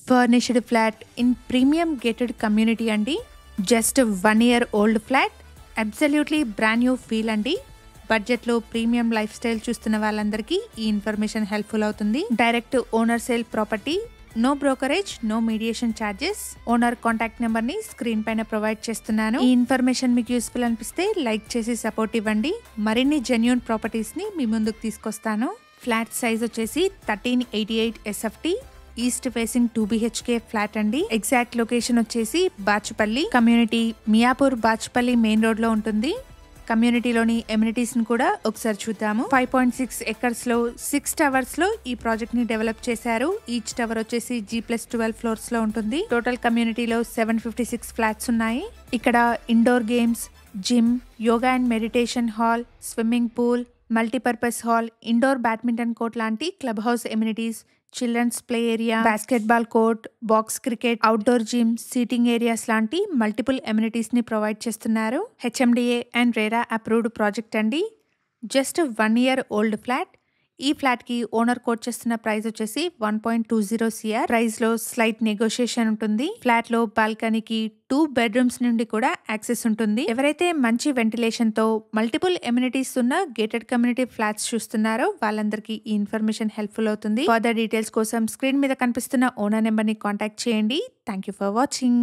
Furnished flat in premium gated community అండి. Just 1 year old flat, absolutely brand new feel అండి. బడ్జెట్లో premium life style చూస్తున్న వాళ్ళందరికీ ఈ ఇన్ఫర్మేషన్ హెల్ప్ఫుల్ అవుతుంది. Direct owner sale property, no brokerage, no mediation charges. Owner contact number ని screen పైన provide చేస్తున్నాను. ఈ ఇన్ఫర్మేషన్ మీకు యూస్ఫుల్ అనిపిస్తే లైక్ చేసి సపోర్ట్ ఇవ్వండి. మరిన్ని జెన్యూన్ ప్రాపర్టీస్ ని మీ ముందుకు తీసుకొస్తాను. ఫ్లాట్ సైజ్ వచ్చేసి 1388 SFT, east facing 2 BHK flat అండి. ఎగ్జాక్ట్ లొకేషన్ వచ్చేసి Bachupally community, Miyapur Bachupally main road లో ఉంటుంది. కమ్యూనిటీలోని ఎమ్యూనిటీస్ ని కూడా ఒకసారి చూద్దాము. 5.6 acres లో 6 towers లో ఈ ప్రాజెక్ట్ ని డెవలప్ చేశారు. ఈచ్ టవర్ వచ్చేసి G+12 ఫ్లోర్స్ లో ఉంటుంది. టోటల్ కమ్యూనిటీలో 756 ఫ్లాట్స్ ఉన్నాయి. ఇక్కడ indoor games, gym, yoga and meditation hall, swimming pool, multipurpose hall, indoor badminton court లాంటి club house amenities, children's play area, basketball court, box cricket, outdoor gym, seating areas లాంటి multiple amenities ని provide చేస్తున్నారు. HMDA and RERA approved project అండి. Just 1 year old flat. ఈ flat కి owner quote చేస్తున్న price వచ్చేసి 1.20 CR. Price లో slight negotiation ఉంటుంది. ఫ్లాట్ లో బాల్కనీకి 2 bedrooms నుండి కూడా యాక్సెస్ ఉంటుంది. ఎవరైతే మంచి వెంటిలేషన్ తో మల్టిపుల్ ఎమ్యూనిటీస్ ఉన్న గేటెడ్ కమ్యూనిటీ ఫ్లాట్స్ చూస్తున్నారో వాళ్ళందరికీ ఈ ఇన్ఫర్మేషన్ హెల్ప్ఫుల్ అవుతుంది. ఫర్దర్ డీటెయిల్స్ కోసం స్క్రీన్ మీద కనిపిస్తున్న ఓనర్ నెంబర్ ని కాంటాక్ట్ చేయండి. Thank you for watching.